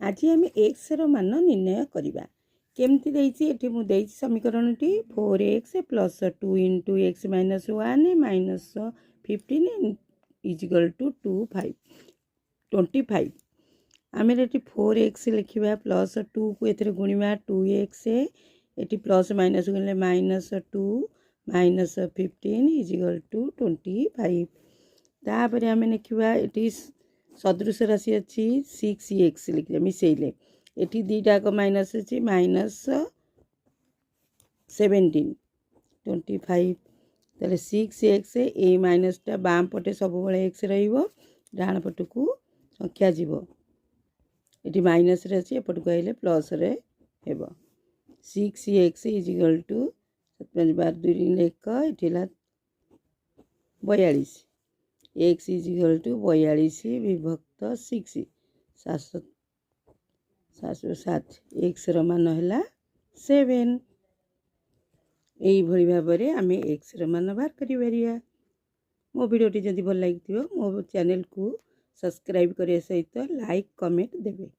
आज आम एक्स मान निर्णय करवा केमती देती मुझे समीकरण टी 4x plus 2 into x minus 1 minus 15 equal to 25 आम ये 4x लिखा प्लस 2 को ये गुणा 2x ये प्लस माइनस गले माइनस 2 माइनस 15 इजिकल टू 25 तापर आम लिखा ये सदृश राशि अच्छी 6x लिखा मिसेले ये दीटाक माइनस अच्छी माइनस 17 25 ताले 6x ए माइनसटा बाम पटे सब एक्स डाण पट को संख्या जीव ये माइनस अच्छी एपटू आइले प्लस रे हेब 6x इजिकल टू 7 12 2 लेख ये 42 एक्स इजिकल टू 42 विभक्त 6 707 एक्स मान है 7 यही भाव में आम एक्स मान बाहर कर मो वीडियोटी जदि भल लगी मो चैनल को सब्सक्राइब करने सहित लाइक कमेंट देवे।